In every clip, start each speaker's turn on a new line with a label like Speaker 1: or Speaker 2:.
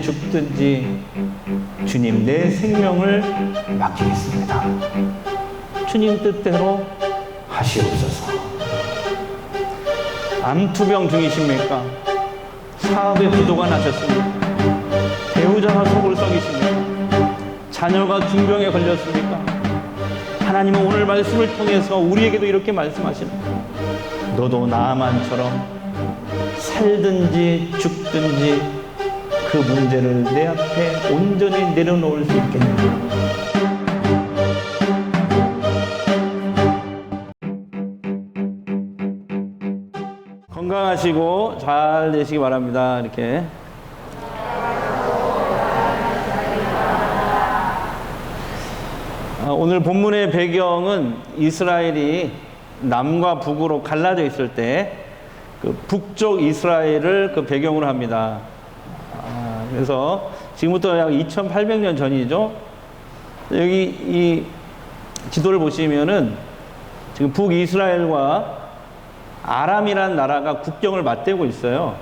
Speaker 1: 살든지 죽든지 주님 내 생명을 맡기겠습니다. 주님 뜻대로 하시옵소서. 암투병 중이십니까? 사업에 부도가 나셨습니까? 배우자가 속을 썩이십니까? 자녀가 중병에 걸렸습니까? 하나님은 오늘 말씀을 통해서 우리에게도 이렇게 말씀하시는 거예요. 너도 나아만처럼 살든지 죽든지 그 문제를 내 앞에 온전히 내려놓을 수 있겠느냐. 건강하시고 잘 되시기 바랍니다. 이렇게. 오늘 본문의 배경은 이스라엘이 남과 북으로 갈라져 있을 때 그 북쪽 이스라엘을 그 배경으로 합니다. 그래서 지금부터 약 2800년 전이죠. 여기 이 지도를 보시면은 지금 북이스라엘과 아람이라는 나라가 국경을 맞대고 있어요.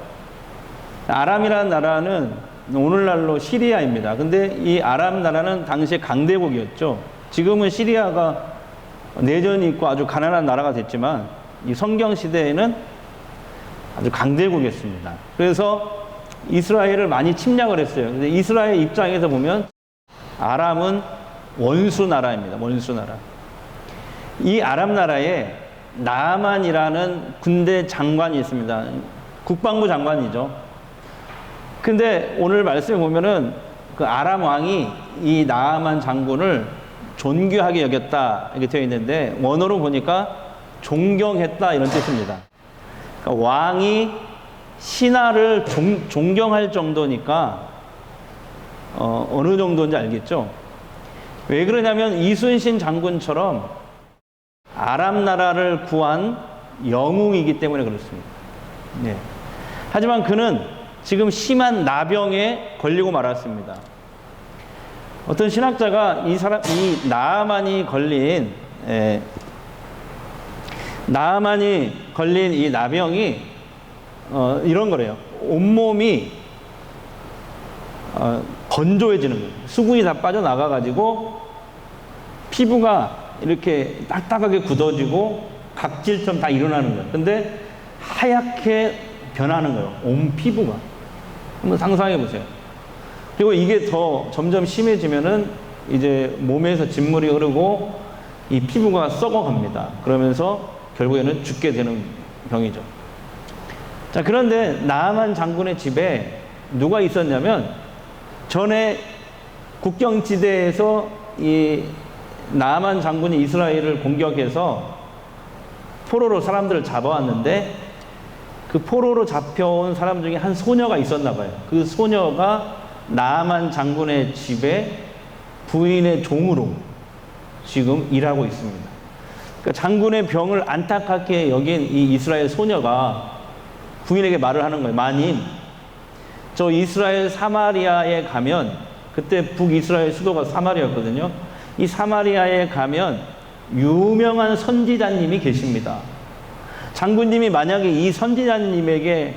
Speaker 1: 아람이라는 나라는 오늘날로 시리아입니다. 근데 이 아람 나라는 당시에 강대국이었죠. 지금은 시리아가 내전이 있고 아주 가난한 나라가 됐지만 이 성경 시대에는 아주 강대국이었습니다. 그래서 이스라엘을 많이 침략을 했어요. 근데 이스라엘 입장에서 보면 아람은 원수 나라입니다. 원수 나라. 이 아람 나라에 나아만이라는 군대 장관이 있습니다. 국방부 장관이죠. 근데 오늘 말씀에 보면은 그 아람 왕이 이 나아만 장군을 존귀하게 여겼다 이렇게 되어 있는데 원어로 보니까 존경했다 이런 뜻입니다. 그러니까 왕이 신하를 존경할 정도니까 어느 정도인지 알겠죠? 왜 그러냐면 이순신 장군처럼 아람 나라를 구한 영웅이기 때문에 그렇습니다. 네. 하지만 그는 지금 심한 나병에 걸리고 말았습니다. 어떤 신학자가 이 나아만이 걸린 이 나병이 이런 거래요. 온몸이 건조해지는 거예요. 수분이 다 빠져나가가지고 피부가 이렇게 딱딱하게 굳어지고 각질처럼 다 일어나는 거예요. 근데 하얗게 변하는 거예요. 온 피부가. 한번 상상해 보세요. 그리고 이게 더 점점 심해지면은 이제 몸에서 진물이 흐르고 이 피부가 썩어갑니다. 그러면서 결국에는 죽게 되는 병이죠. 자, 그런데 나아만 장군의 집에 누가 있었냐면 전에 국경지대에서 이 나아만 장군이 이스라엘을 공격해서 포로로 사람들을 잡아왔는데 그 포로로 잡혀온 사람 중에 한 소녀가 있었나 봐요. 그 소녀가 나아만 장군의 집에 부인의 종으로 지금 일하고 있습니다. 그러니까 장군의 병을 안타깝게 여긴 이 이스라엘 소녀가 부인에게 말을 하는 거예요. 마님, 저 이스라엘 사마리아에 가면, 그때 북이스라엘 수도가 사마리아였거든요. 이 사마리아에 가면 유명한 선지자님이 계십니다. 장군님이 만약에 이 선지자님에게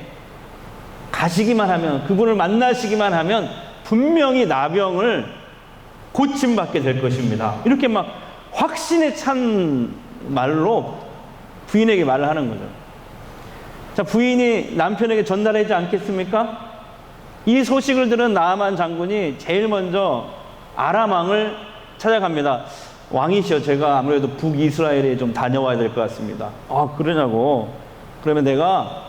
Speaker 1: 가시기만 하면, 그분을 만나시기만 하면 분명히 나병을 고침받게 될 것입니다. 이렇게 막 확신에 찬 말로 부인에게 말을 하는 거죠. 자, 부인이 남편에게 전달하지 않겠습니까? 이 소식을 들은 나아만 장군이 제일 먼저 아람 왕을 찾아갑니다. 왕이시여, 제가 아무래도 북이스라엘에 좀 다녀와야 될 것 같습니다. 아, 그러냐고. 그러면 내가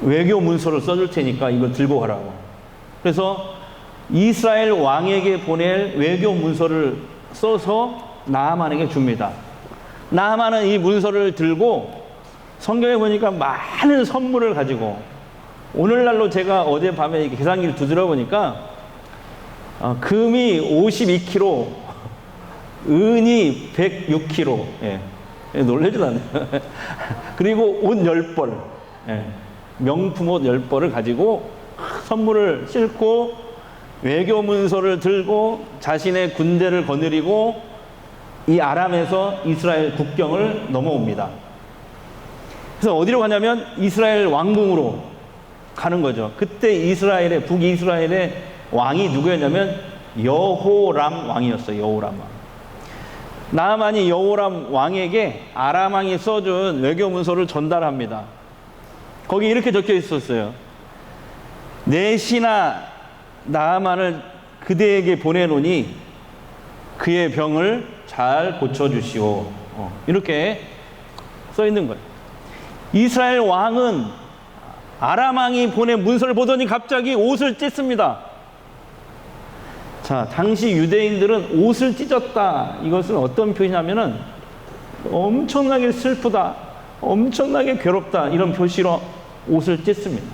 Speaker 1: 외교 문서를 써줄 테니까 이걸 들고 가라고. 그래서 이스라엘 왕에게 보낼 외교 문서를 써서 나아만에게 줍니다. 나아만은 이 문서를 들고 성경에 보니까 많은 선물을 가지고, 오늘날로 제가 어젯밤에 계산기를 두드려 보니까 금이 52kg, 은이 106kg. 예. 놀라지도 않아요. 그리고 옷 10벌, 예. 명품 옷 10벌을 가지고 선물을 싣고 외교 문서를 들고 자신의 군대를 거느리고 이 아람에서 이스라엘 국경을 넘어옵니다. 그래서 어디로 가냐면 이스라엘 왕궁으로 가는 거죠. 그때 북이스라엘의 왕이 누구였냐면 여호람 왕이었어요. 여호람 왕. 나아만이 여호람 왕에게 아람 왕이 써준 외교 문서를 전달합니다. 거기 이렇게 적혀 있었어요. 내 신하 나아만을 그대에게 보내노니 그의 병을 잘 고쳐주시오. 이렇게 써 있는 거예요. 이스라엘 왕은 아람 왕이 보낸 문서를 보더니 갑자기 옷을 찢습니다. 자, 당시 유대인들은 옷을 찢었다. 이것은 어떤 표현이냐면은 엄청나게 슬프다, 엄청나게 괴롭다, 이런 표시로 옷을 찢습니다.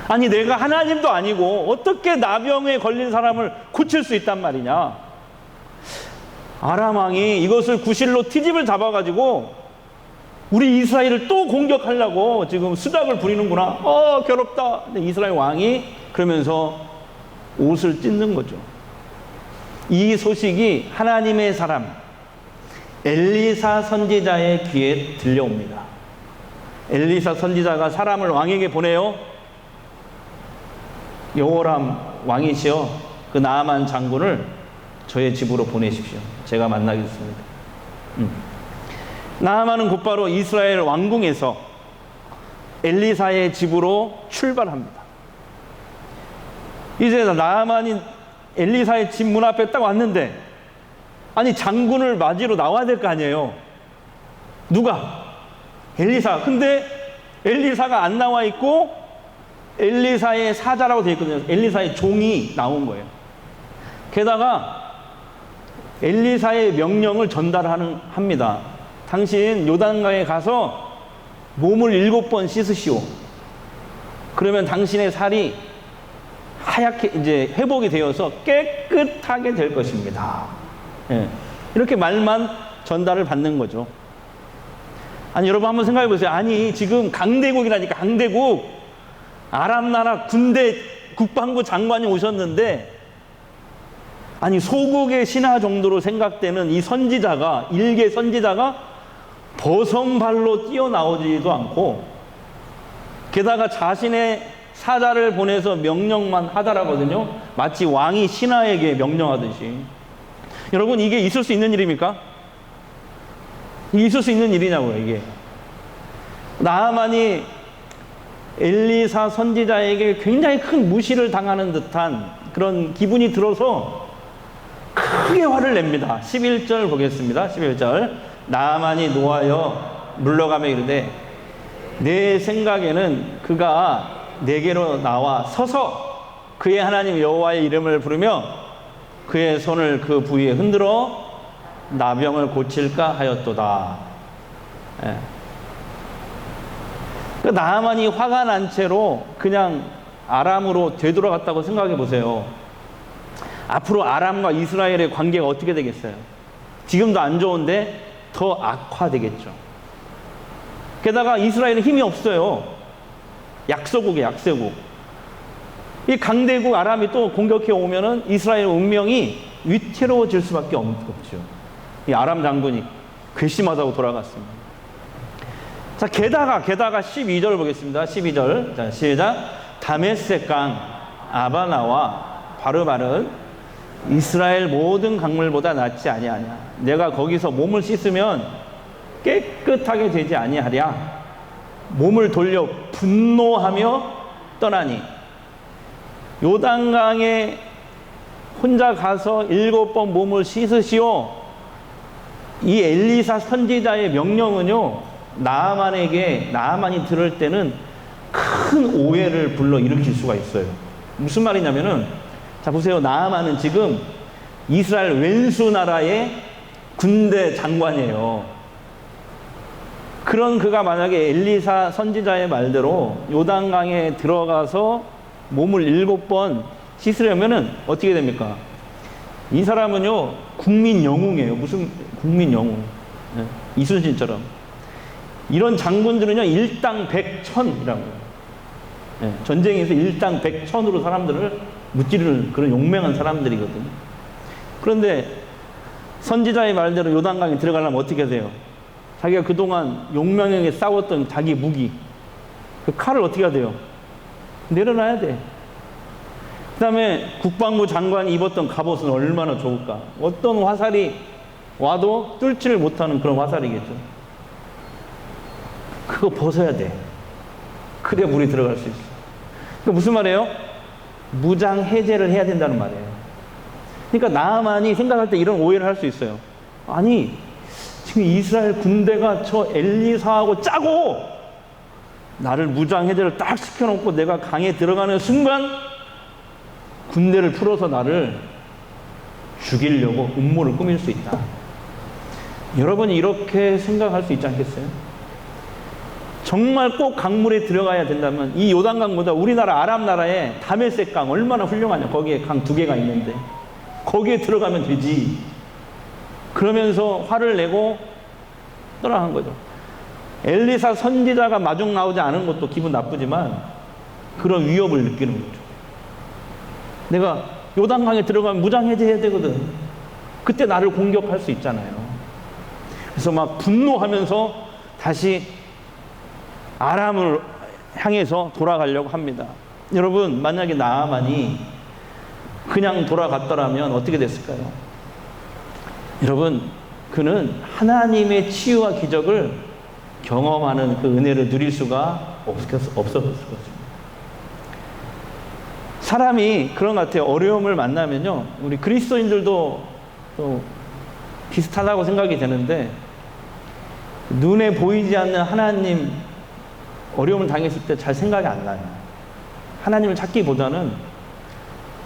Speaker 1: 아니, 내가 하나님도 아니고 어떻게 나병에 걸린 사람을 고칠 수 있단 말이냐. 아람 왕이 이것을 구실로 트집을 잡아가지고 우리 이스라엘을 또 공격하려고 지금 수작을 부리는구나. 괴롭다. 근데 이스라엘 왕이 그러면서 옷을 찢는 거죠. 이 소식이 하나님의 사람 엘리사 선지자의 귀에 들려옵니다. 엘리사 선지자가 사람을 왕에게 보내요. 여호람 왕이시여, 그 나아만 장군을 저의 집으로 보내십시오. 제가 만나겠습니다. 나아만은 곧바로 이스라엘 왕궁에서 엘리사의 집으로 출발합니다. 이제 나아만이 엘리사의 집 문 앞에 딱 왔는데, 아니, 장군을 맞이로 나와야 될 거 아니에요. 누가? 엘리사. 근데 엘리사가 안 나와 있고 엘리사의 사자라고 되어 있거든요. 엘리사의 종이 나온 거예요. 게다가 엘리사의 명령을 전달합니다. 당신 요단강에 가서 몸을 7번 씻으시오. 그러면 당신의 살이 하얗게 이제 회복이 되어서 깨끗하게 될 것입니다. 예. 이렇게 말만 전달을 받는 거죠. 아니, 여러분 한번 생각해 보세요. 아니, 지금 강대국이라니까, 강대국. 아람 나라 군대 국방부 장관이 오셨는데, 아니, 소국의 신하 정도로 생각되는 이 선지자가, 일개 선지자가 버선발로 뛰어나오지도 않고, 게다가 자신의 사자를 보내서 명령만 하더라거든요. 마치 왕이 신하에게 명령하듯이. 여러분, 이게 있을 수 있는 일입니까? 이게 있을 수 있는 일이냐고요, 이게. 나아만이 엘리사 선지자에게 굉장히 큰 무시를 당하는 듯한 그런 기분이 들어서 크게 화를 냅니다. 11절 보겠습니다. 11절. 나아만이 노하여 물러가며 이르되 내 생각에는 그가 내게로 나와 서서 그의 하나님 여호와의 이름을 부르며 그의 손을 그 부위에 흔들어 나병을 고칠까 하였도다. 예. 그 나아만이 화가 난 채로 그냥 아람으로 되돌아갔다고 생각해 보세요. 앞으로 아람과 이스라엘의 관계가 어떻게 되겠어요? 지금도 안 좋은데 더 악화되겠죠. 게다가 이스라엘은 힘이 없어요. 약소국이에요, 약소국. 이 강대국 아람이 또 공격해 오면은 이스라엘 운명이 위태로워질 수밖에 없죠. 이 아람 장군이 괘씸하다고 돌아갔습니다. 자, 게다가 12절 보겠습니다. 12절. 자, 시작. 다메섹 강 아바나와 바르바른 이스라엘 모든 강물보다 낫지 아니하냐. 내가 거기서 몸을 씻으면 깨끗하게 되지 아니하랴. 몸을 돌려 분노하며 떠나니 요단강에 혼자 가서 7번 몸을 씻으시오. 이 엘리사 선지자의 명령은요, 나아만이 들을 때는 큰 오해를 불러 일으킬 수가 있어요. 무슨 말이냐면은, 자 보세요. 나아만은 지금 이스라엘 왼수 나라의 군대 장관이에요. 그런 그가 만약에 엘리사 선지자의 말대로 요단강에 들어가서 몸을 7번 씻으려면은 어떻게 됩니까? 이 사람은요, 국민 영웅이에요. 무슨 국민 영웅. 네. 이순신처럼. 이런 장군들은요, 일당 100천이라고. 네. 전쟁에서 일당 100천으로 사람들을 무찌르는 그런 용맹한 사람들이거든요. 그런데 선지자의 말대로 요단강에 들어가려면 어떻게 해야 돼요? 자기가 그동안 용맹하게 싸웠던 자기 무기, 그 칼을 어떻게 해야 돼요? 내려놔야 돼. 그 다음에 국방부 장관이 입었던 갑옷은 얼마나 좋을까? 어떤 화살이 와도 뚫지를 못하는 그런 화살이겠죠. 그거 벗어야 돼. 그래야 물이 들어갈 수 있어. 그 무슨 말이에요? 무장 해제를 해야 된다는 말이에요. 그러니까 나아만이 생각할 때 이런 오해를 할 수 있어요. 아니, 지금 이스라엘 군대가 저 엘리사하고 짜고 나를 무장 해제를 딱 시켜놓고 내가 강에 들어가는 순간 군대를 풀어서 나를 죽이려고 음모를 꾸밀 수 있다. 여러분이 이렇게 생각할 수 있지 않겠어요? 정말 꼭 강물에 들어가야 된다면 이 요단강보다 우리나라 아랍 나라의 다메섹 강 얼마나 훌륭하냐. 거기에 강 2개가 있는데 거기에 들어가면 되지. 그러면서 화를 내고 떠나간 거죠. 엘리사 선지자가 마중 나오지 않은 것도 기분 나쁘지만 그런 위협을 느끼는 거죠. 내가 요단강에 들어가면 무장해제해야 되거든. 그때 나를 공격할 수 있잖아요. 그래서 막 분노하면서 다시 아람을 향해서 돌아가려고 합니다. 여러분, 만약에 나아만이 그냥 돌아갔더라면 어떻게 됐을까요? 여러분, 그는 하나님의 치유와 기적을 경험하는 그 은혜를 누릴 수가 없었을 것입니다. 사람이 그런 것 같아요. 어려움을 만나면요, 우리 그리스도인들도 또 비슷하다고 생각이 되는데, 눈에 보이지 않는 하나님 어려움을 당했을 때 잘 생각이 안 나요. 하나님을 찾기보다는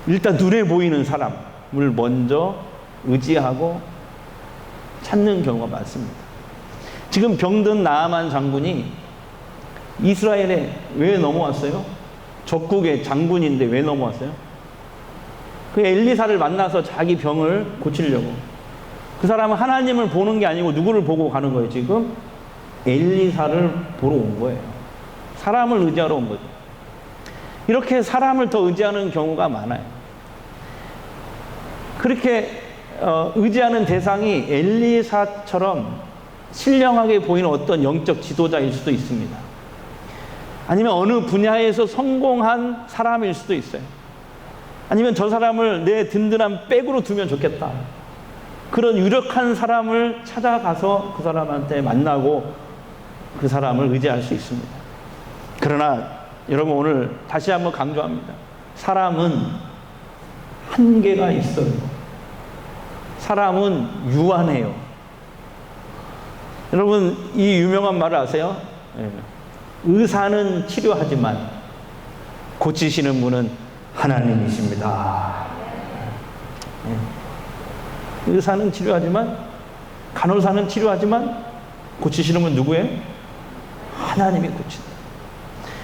Speaker 1: 일단 눈에 보이는 사람을 먼저 의지하고 찾는 경우가 많습니다. 지금 병든 나아만 장군이 이스라엘에 왜 넘어왔어요? 적국의 장군인데 왜 넘어왔어요? 그 엘리사를 만나서 자기 병을 고치려고. 그 사람은 하나님을 보는 게 아니고 누구를 보고 가는 거예요? 지금 엘리사를 보러 온 거예요. 사람을 의지하러 온 거죠. 이렇게 사람을 더 의지하는 경우가 많아요. 그렇게 의지하는 대상이 엘리사처럼 신령하게 보이는 어떤 영적 지도자일 수도 있습니다. 아니면 어느 분야에서 성공한 사람일 수도 있어요. 아니면 저 사람을 내 든든한 백으로 두면 좋겠다. 그런 유력한 사람을 찾아가서 그 사람한테 만나고 그 사람을 의지할 수 있습니다. 그러나 여러분, 오늘 다시 한번 강조합니다. 사람은 한계가 있어요. 사람은 유한해요. 여러분, 이 유명한 말을 아세요? 의사는 치료하지만 고치시는 분은 하나님이십니다. 의사는 치료하지만, 간호사는 치료하지만 고치시는 분 누구예요? 하나님이 고친다.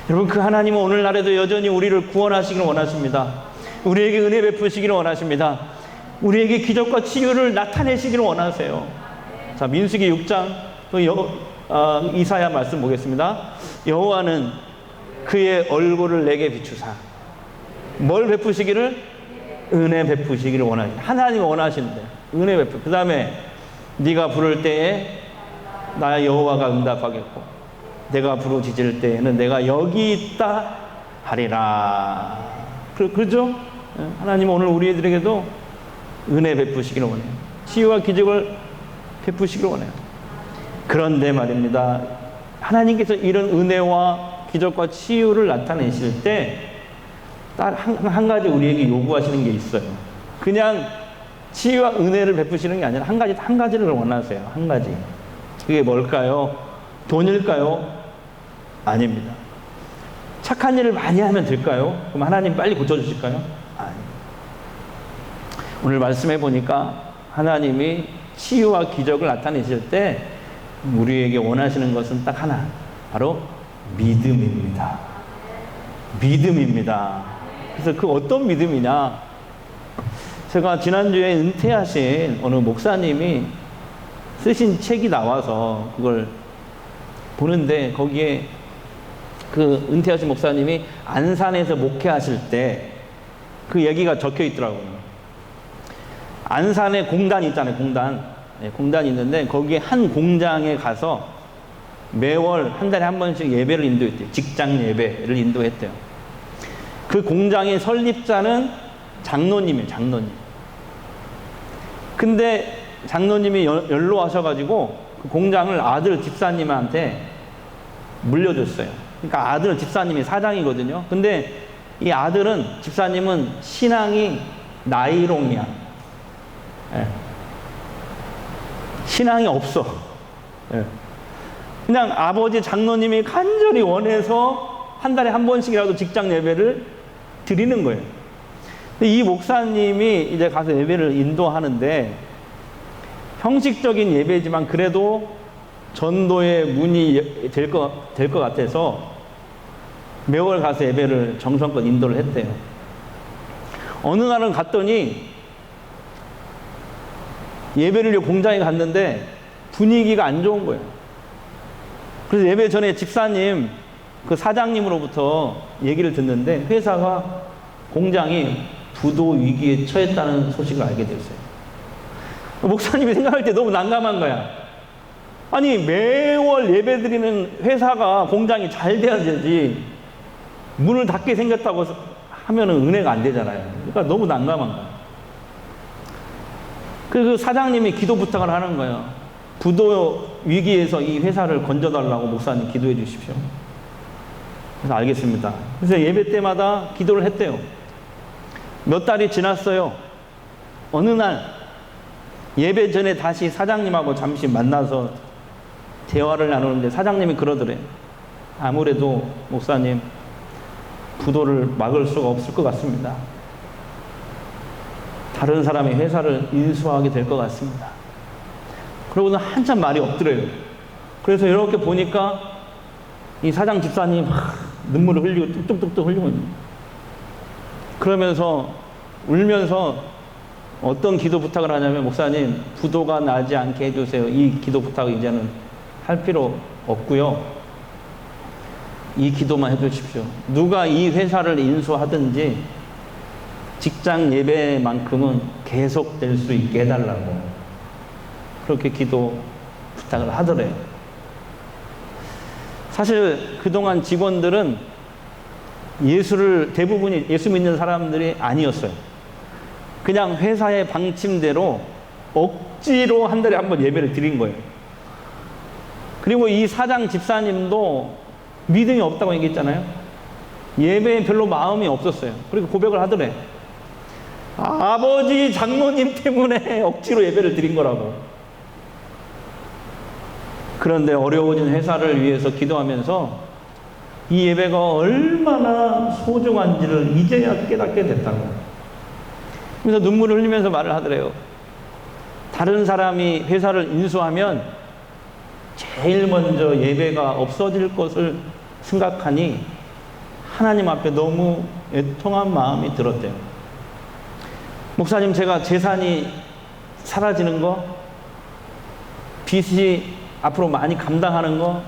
Speaker 1: 여러분, 그 하나님은 오늘날에도 여전히 우리를 구원하시기를 원하십니다. 우리에게 은혜 베푸시기를 원하십니다. 우리에게 기적과 치유를 나타내시기를 원하세요. 자, 민수기 6장 또 이사야 말씀 보겠습니다. 여호와는 그의 얼굴을 내게 비추사 뭘 베푸시기를? 은혜 베푸시기를 원하십니다. 하나님이 원하시는데 은혜 베푸. 그 다음에 네가 부를 때에 나 여호와가 응답하겠고 내가 부르짖을 때에는 내가 여기 있다 하리라. 그렇죠? 하나님은 오늘 우리들에게도 은혜 베푸시기를 원해요. 치유와 기적을 베푸시기를 원해요. 그런데 말입니다, 하나님께서 이런 은혜와 기적과 치유를 나타내실 때 딱 한 가지 우리에게 요구하시는 게 있어요. 그냥 치유와 은혜를 베푸시는 게 아니라 한 가지를 원하세요. 한 가지. 그게 뭘까요? 돈일까요? 아닙니다. 착한 일을 많이 하면 될까요? 그럼 하나님 빨리 고쳐주실까요? 아닙니다. 오늘 말씀해 보니까 하나님이 치유와 기적을 나타내실 때 우리에게 원하시는 것은 딱 하나, 바로 믿음입니다. 믿음입니다. 그래서 그 어떤 믿음이냐, 제가 지난주에 은퇴하신 어느 목사님이 쓰신 책이 나와서 그걸 보는데, 거기에 그 은퇴하신 목사님이 안산에서 목회하실 때 그 얘기가 적혀 있더라고요. 안산에 공단이 있잖아요. 공단이 있는데 거기에 한 공장에 가서 매월 한 달에 한 번씩 예배를 인도했대요. 직장 예배를 인도했대요. 그 공장의 설립자는 장로님이에요. 장로님. 근데 장로님이 연로하셔가지고 그 공장을 아들 집사님한테 물려줬어요. 그러니까 아들 집사님이 사장이거든요. 근데 이 아들은, 집사님은 신앙이 나이롱이야. 예. 신앙이 없어. 예. 그냥 아버지 장로님이 간절히 원해서 한 달에 한 번씩이라도 직장 예배를 드리는 거예요. 이 목사님이 이제 가서 예배를 인도하는데, 형식적인 예배지만 그래도 전도의 문이 될 것 같아서 매월 가서 예배를 정성껏 인도를 했대요. 어느 날은 갔더니 예배를 위해 공장에 갔는데 분위기가 안 좋은 거예요. 그래서 예배 전에 집사님, 그 사장님으로부터 얘기를 듣는데 회사가, 공장이 부도 위기에 처했다는 소식을 알게 됐어요. 목사님이 생각할 때 너무 난감한 거야. 아니, 매월 예배 드리는 회사가, 공장이 잘 돼야 되지, 문을 닫게 생겼다고 하면은 은혜가 안 되잖아요. 그러니까 너무 난감한 거야. 그 사장님이 기도 부탁을 하는 거예요. 부도 위기에서 이 회사를 건져달라고 목사님 기도해 주십시오. 그래서 알겠습니다. 그래서 예배 때마다 기도를 했대요. 몇 달이 지났어요. 어느 날 예배 전에 다시 사장님하고 잠시 만나서 대화를 나누는데 사장님이 그러더래. 아무래도 목사님, 부도를 막을 수가 없을 것 같습니다. 다른 사람이 회사를 인수하게 될 것 같습니다. 그러고는 한참 말이 없더래요. 그래서 이렇게 보니까 이 사장 집사님 눈물을 흘리고 뚝뚝뚝뚝 흘리고 있는, 그러면서 울면서 어떤 기도 부탁을 하냐면, 목사님, 부도가 나지 않게 해주세요. 이 기도 부탁을 이제는 할 필요 없고요. 이 기도만 해주십시오. 누가 이 회사를 인수하든지 직장 예배만큼은 계속될 수 있게 해달라고 그렇게 기도 부탁을 하더래요. 사실 그동안 직원들은 대부분이 예수 믿는 사람들이 아니었어요. 그냥 회사의 방침대로 억지로 한 달에 한 번 예배를 드린 거예요. 그리고 이 사장 집사님도 믿음이 없다고 얘기했잖아요. 예배에 별로 마음이 없었어요. 그리고 고백을 하더래. 아버지 장로님 때문에 억지로 예배를 드린 거라고. 그런데 어려워진 회사를 위해서 기도하면서 이 예배가 얼마나 소중한지를 이제야 깨닫게 됐다고. 그래서 눈물을 흘리면서 말을 하더래요. 다른 사람이 회사를 인수하면 제일 먼저 예배가 없어질 것을 생각하니 하나님 앞에 너무 애통한 마음이 들었대요. 목사님, 제가 재산이 사라지는 거, 빚이 앞으로 많이 감당하는 거,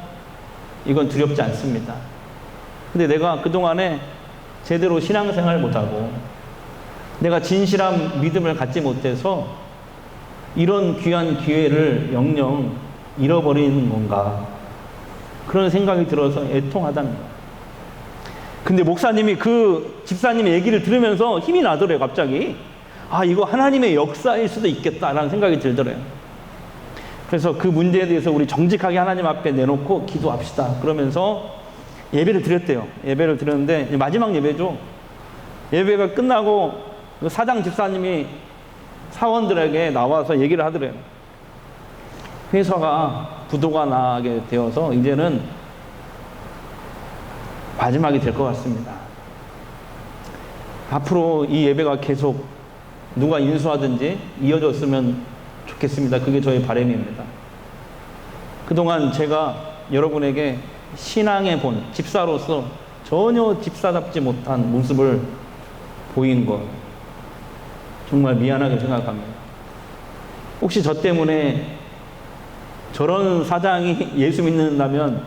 Speaker 1: 이건 두렵지 않습니다. 근데 내가 그동안에 제대로 신앙생활 못하고 내가 진실한 믿음을 갖지 못해서 이런 귀한 기회를 영영 잃어버리는 건가, 그런 생각이 들어서 애통하다는 거예요. 근데 목사님이 그 집사님의 얘기를 들으면서 힘이 나더래요. 갑자기 이거 하나님의 역사일 수도 있겠다라는 생각이 들더래요. 그래서 그 문제에 대해서 우리 정직하게 하나님 앞에 내놓고 기도합시다 그러면서 예배를 드렸대요. 예배를 드렸는데 마지막 예배죠. 예배가 끝나고 사장 집사님이 사원들에게 나와서 얘기를 하더래요. 회사가 부도가 나게 되어서 이제는 마지막이 될 것 같습니다. 앞으로 이 예배가 계속 누가 인수하든지 이어졌으면 좋겠습니다. 그게 저의 바람입니다. 그동안 제가 여러분에게 신앙의 본, 집사로서 전혀 집사답지 못한 모습을 보인 것 정말 미안하게 생각합니다. 혹시 저 때문에 저런 사장이 예수 믿는다면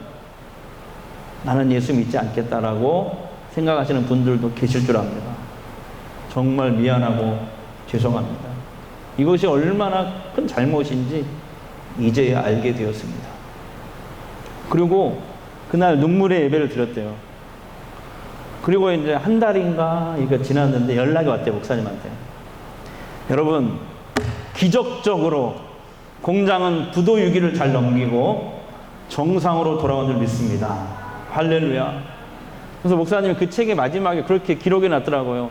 Speaker 1: 나는 예수 믿지 않겠다라고 생각하시는 분들도 계실 줄 압니다. 정말 미안하고 죄송합니다. 이것이 얼마나 큰 잘못인지 이제야 알게 되었습니다. 그리고 그날 눈물의 예배를 드렸대요. 그리고 이제 한 달인가 이거 지났는데 연락이 왔대요, 목사님한테. 여러분, 기적적으로 공장은 부도 위기를 잘 넘기고 정상으로 돌아온 줄 믿습니다. 할렐루야. 그래서 목사님이 그 책의 마지막에 그렇게 기록해 놨더라고요.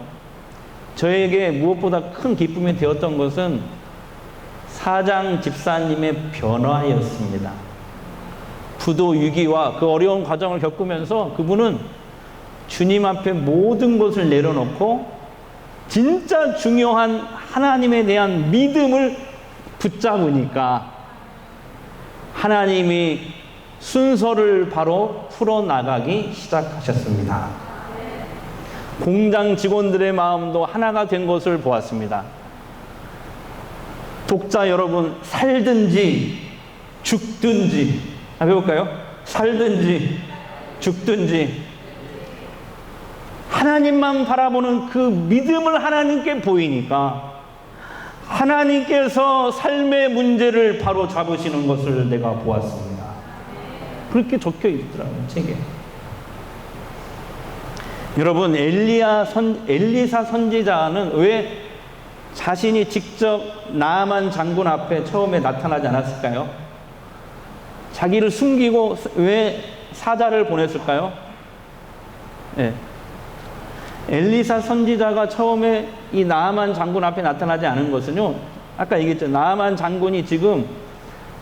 Speaker 1: 저에게 무엇보다 큰 기쁨이 되었던 것은 사장 집사님의 변화였습니다. 부도 위기와 그 어려운 과정을 겪으면서 그분은 주님 앞에 모든 것을 내려놓고 진짜 중요한 하나님에 대한 믿음을 붙잡으니까 하나님이 순서를 바로 풀어나가기 시작하셨습니다. 공장 직원들의 마음도 하나가 된 것을 보았습니다. 독자 여러분, 살든지 죽든지 해볼까요? 살든지 죽든지 하나님만 바라보는 그 믿음을 하나님께 보이니까 하나님께서 삶의 문제를 바로 잡으시는 것을 내가 보았습니다. 그렇게 적혀 있더라고요, 책에. 여러분, 엘리사 선지자는 왜 자신이 직접 나아만 장군 앞에 처음에 나타나지 않았을까요? 자기를 숨기고 왜 사자를 보냈을까요? 네. 엘리사 선지자가 처음에 이 나아만 장군 앞에 나타나지 않은 것은요, 아까 얘기했죠. 나아만 장군이 지금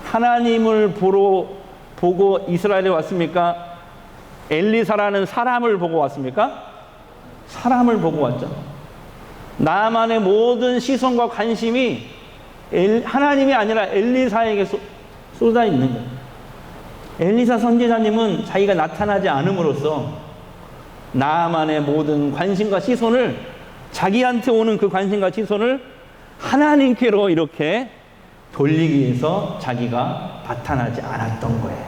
Speaker 1: 하나님을 보고 이스라엘에 왔습니까? 엘리사라는 사람을 보고 왔습니까? 사람을 보고 왔죠. 나아만의 모든 시선과 관심이 하나님이 아니라 엘리사에게 쏟아 있는 거예요. 엘리사 선지자님은 자기가 나타나지 않음으로써 나아만의 모든 관심과 시선을, 자기한테 오는 그 관심과 시선을 하나님께로 이렇게 돌리기 위해서 자기가 나타나지 않았던 거예요.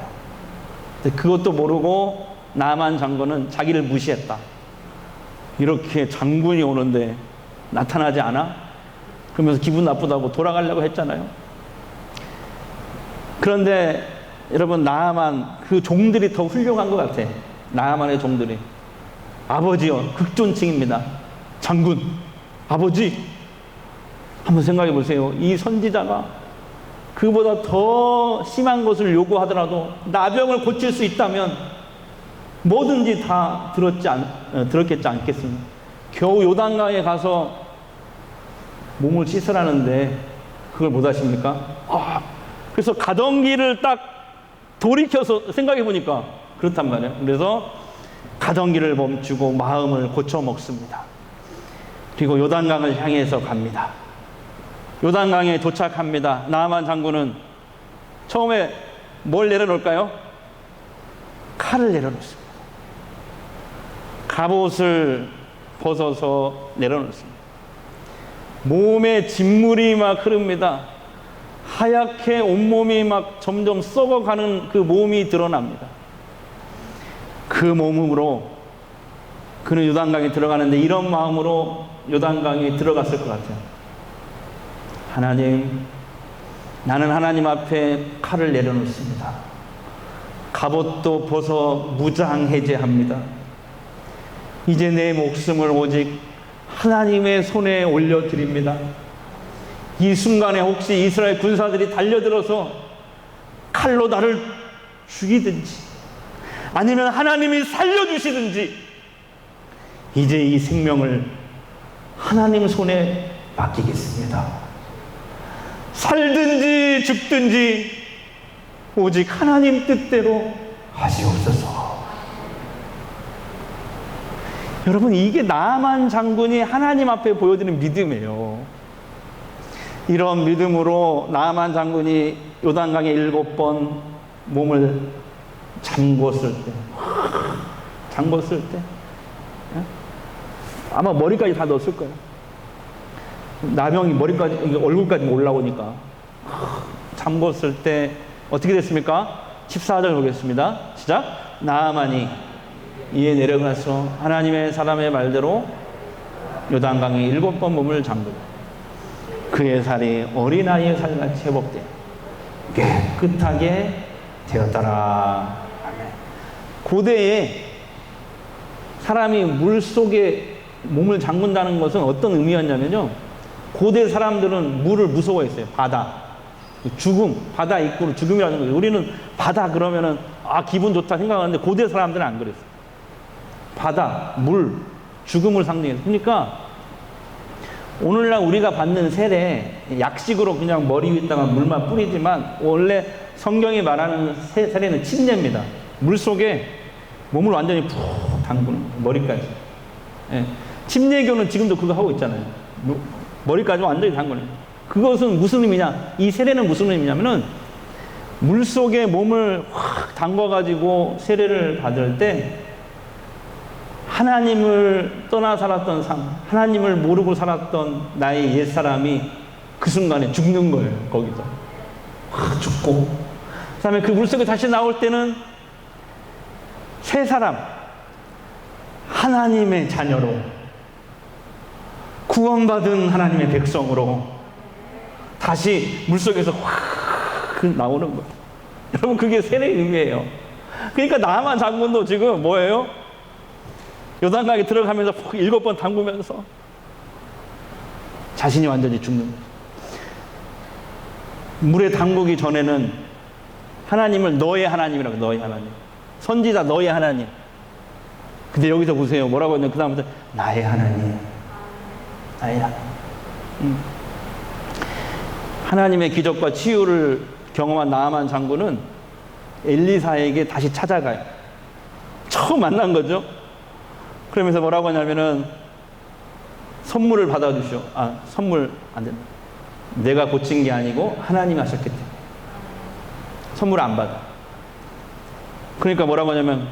Speaker 1: 그것도 모르고 나아만 장군은 자기를 무시했다. 이렇게 장군이 오는데 나타나지 않아? 그러면서 기분 나쁘다고 돌아가려고 했잖아요. 그런데 여러분, 나아만 그 종들이 더 훌륭한 것 같아. 나아만의 종들이. 아버지요, 극존칭입니다. 장군, 아버지. 한번 생각해 보세요. 이 선지자가 그보다 더 심한 것을 요구하더라도 나병을 고칠 수 있다면 뭐든지 다 들었겠지 않겠습니까? 겨우 요단강에 가서 몸을 씻으라는데 그걸 못 하십니까? 그래서 가던 길을 딱 돌이켜서 생각해 보니까 그렇단 말이에요. 그래서 가던 길을 멈추고 마음을 고쳐 먹습니다. 그리고 요단강을 향해서 갑니다. 요단강에 도착합니다. 나아만 장군은 처음에 뭘 내려놓을까요? 칼을 내려놓습니다. 갑옷을 벗어서 내려놓습니다. 몸에 진물이 막 흐릅니다. 하얗게 온몸이 막 점점 썩어가는 그 몸이 드러납니다. 그 몸으로 그는 요단강에 들어가는데 이런 마음으로 요단강에 들어갔을 것 같아요. 하나님, 나는 하나님 앞에 칼을 내려놓습니다. 갑옷도 벗어 무장해제합니다. 이제 내 목숨을 오직 하나님의 손에 올려드립니다. 이 순간에 혹시 이스라엘 군사들이 달려들어서 칼로 나를 죽이든지 아니면 하나님이 살려주시든지 이제 이 생명을 하나님 손에 맡기겠습니다. 살든지 죽든지 오직 하나님 뜻대로 하시옵소서. 여러분, 이게 나아만 장군이 하나님 앞에 보여드리는 믿음이에요. 이런 믿음으로 나아만 장군이 요단강에 7번 몸을 잠궜을 때 아마 머리까지 다 넣었을 거예요. 나병이 머리까지, 얼굴까지 올라오니까 잠궜을 때 어떻게 됐습니까? 14절 보겠습니다. 시작. 나아만이 이에 내려가서 하나님의 사람의 말대로 요단강에 7번 몸을 잠그고 그의 살이 어린아이의 살같이 회복되어 깨끗하게 되었더라 고대에 사람이 물 속에 몸을 잠근다는 것은 어떤 의미였냐면요. 고대 사람들은 물을 무서워했어요. 바다. 죽음, 바다 입구로 죽음이라는 거예요. 우리는 바다 그러면은 기분 좋다 생각하는데 고대 사람들은 안 그랬어요. 바다, 물, 죽음을 상징해서. 그러니까 오늘날 우리가 받는 세례, 약식으로 그냥 머리 위에다가 물만 뿌리지만 원래 성경이 말하는 세례는 침례입니다. 물 속에 몸을 완전히 푹 담그는 머리까지. 예. 침례교는 지금도 그거 하고 있잖아요. 머리까지 완전히 담그는. 그것은 무슨 의미냐? 이 세례는 무슨 의미냐면은 물 속에 몸을 확 담궈가지고 세례를 받을 때 하나님을 떠나 살았던 삶, 하나님을 모르고 살았던 나의 옛사람이 그 순간에 죽는 거예요. 거기서 확 죽고 그 다음에 그 물속에 다시 나올 때는 새 사람, 하나님의 자녀로 구원받은 하나님의 백성으로 다시 물속에서 확 나오는 거예요. 여러분, 그게 세례의 의미예요. 그러니까 나만 장군도 지금 뭐예요? 요단강에 들어가면서 7번 담그면서 자신이 완전히 죽는 거예요. 물에 담그기 전에는 하나님을 너의 하나님이라고, 너의 하나님. 선지자 너의 하나님. 근데 여기서 보세요. 뭐라고 했냐? 그 다음부터 나의 하나님. 나의 하나님. 하나님의 기적과 치유를 경험한 나아만 장군은 엘리사에게 다시 찾아가요. 처음 만난 거죠. 그러면서 뭐라고 하냐면은 선물을 받아주시오. 선물 안 된다. 내가 고친 게 아니고 하나님이 하셨기 때문에 선물 안 받아. 그러니까 뭐라고 하냐면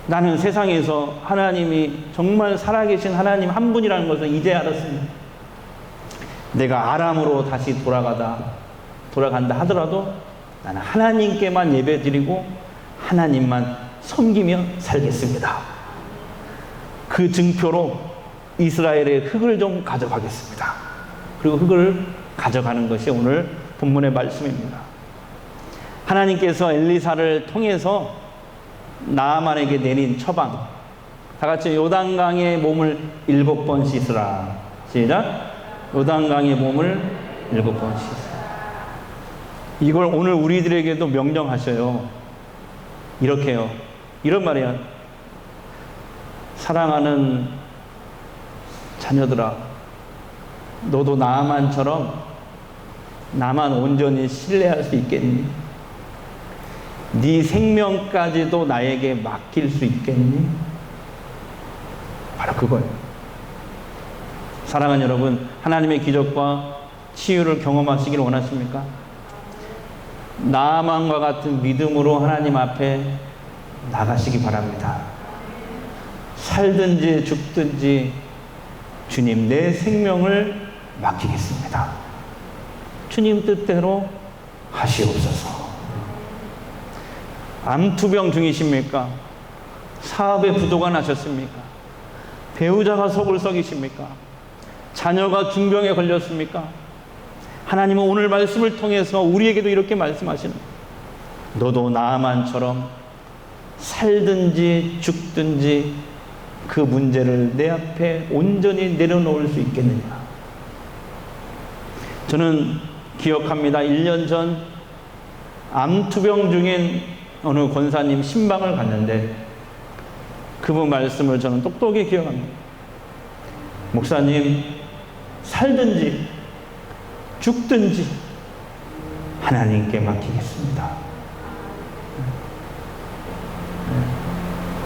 Speaker 1: 나는 세상에서 하나님이 정말 살아계신 하나님 한 분이라는 것을 이제 알았습니다. 내가 아람으로 다시 돌아간다 하더라도 나는 하나님께만 예배드리고 하나님만 섬기며 살겠습니다. 그 증표로 이스라엘의 흙을 좀 가져가겠습니다. 그리고 흙을 가져가는 것이 오늘 본문의 말씀입니다. 하나님께서 엘리사를 통해서 나아만에게 내린 처방. 다 같이 요단강에 몸을 7번 씻으라. 시작. 요단강에 몸을 7번 씻으라. 이걸 오늘 우리들에게도 명령하셔요. 이렇게요. 이런 말이에요. 사랑하는 자녀들아, 너도 나아만처럼 나만 온전히 신뢰할 수 있겠니? 네 생명까지도 나에게 맡길 수 있겠니? 바로 그거예요. 사랑하는 여러분, 하나님의 기적과 치유를 경험하시길 원하십니까? 나아만과 같은 믿음으로 하나님 앞에 나가시기 바랍니다. 살든지 죽든지 주님, 내 생명을 맡기겠습니다. 주님 뜻대로 하시옵소서. 암투병 중이십니까? 사업에 부도가 나셨습니까? 배우자가 속을 썩이십니까? 자녀가 중병에 걸렸습니까? 하나님은 오늘 말씀을 통해서 우리에게도 이렇게 말씀하시는 거예요. 너도 나아만처럼 살든지 죽든지 그 문제를 내 앞에 온전히 내려놓을 수 있겠느냐. 저는 기억합니다. 1년 전 암투병 중인 어느 권사님 신방을 갔는데 그분 말씀을 저는 똑똑히 기억합니다. 목사님, 살든지 죽든지 하나님께 맡기겠습니다.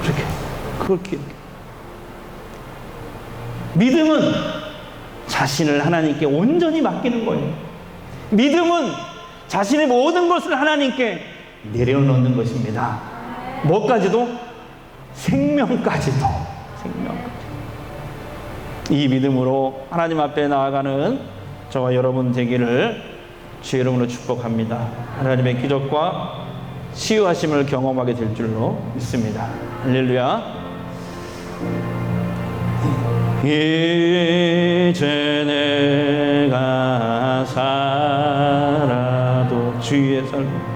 Speaker 1: 그렇게 그걸 기억해요. 믿음은 자신을 하나님께 온전히 맡기는 거예요. 믿음은 자신의 모든 것을 하나님께 내려놓는 것입니다. 뭐까지도? 생명까지도. 이 믿음으로 하나님 앞에 나아가는 저와 여러분 되기를 주의 이름으로 축복합니다. 하나님의 기적과 치유하심을 경험하게 될 줄로 믿습니다. 할렐루야. 이제 내가 살아도 주의 삶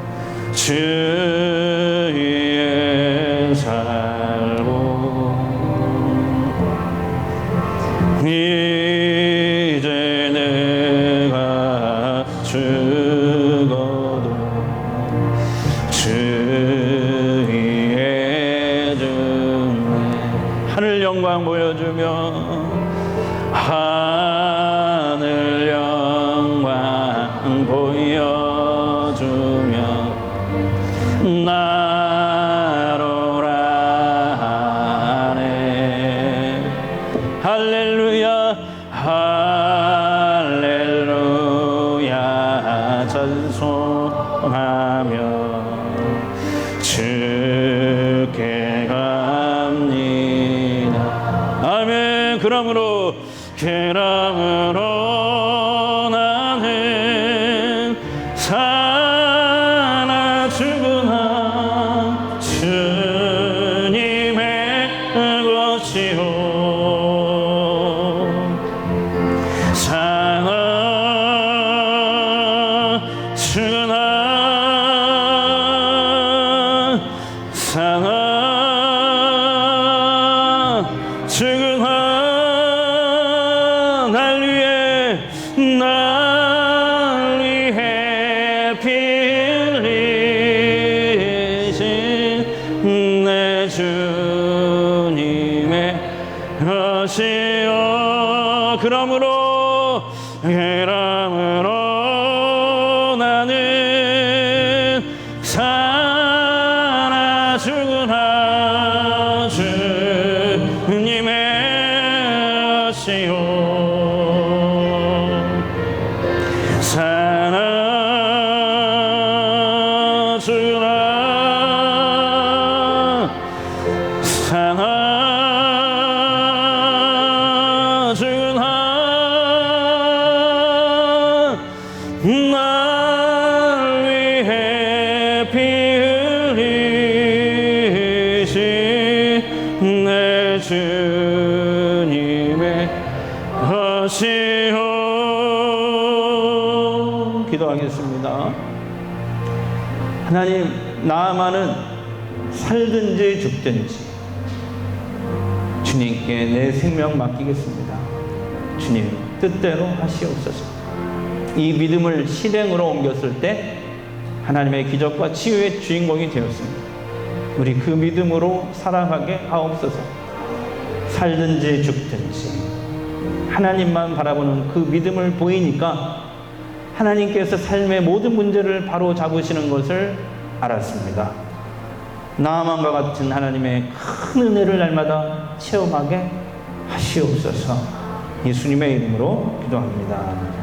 Speaker 1: 주 위해 살고 이제 내가 죽어도 주의 증에 하늘 영광 보여주며 하늘 영광 보여주며 나로라 하네. 할렐루야 할렐루야 찬송하며 주께 갑니다. 아멘. 그러므로 나는 사나 죽으나 주님의 것이요 사나 죽으나 날 위해 피 흘리신 내 주님의 것이요 그러므로 나는 사나 죽으나 주님의 것이요 사나 죽으나 날 위해 피 흘리신 내 주님의 것이요. 기도하겠습니다. 하나님, 나아만은 살든지 죽든지 주님께 내 생명 맡기겠습니다. 주님 뜻대로 하시옵소서. 이 믿음을 실행으로 옮겼을 때 하나님의 기적과 치유의 주인공이 되었습니다. 우리 그 믿음으로 살아가게 하옵소서. 살든지 죽든지 하나님만 바라보는 그 믿음을 보이니까 하나님께서 삶의 모든 문제를 바로 잡으시는 것을 알았습니다. 나아만과 같은 하나님의 큰 은혜를 날마다 체험하게 하시옵소서. 예수님의 이름으로 기도합니다.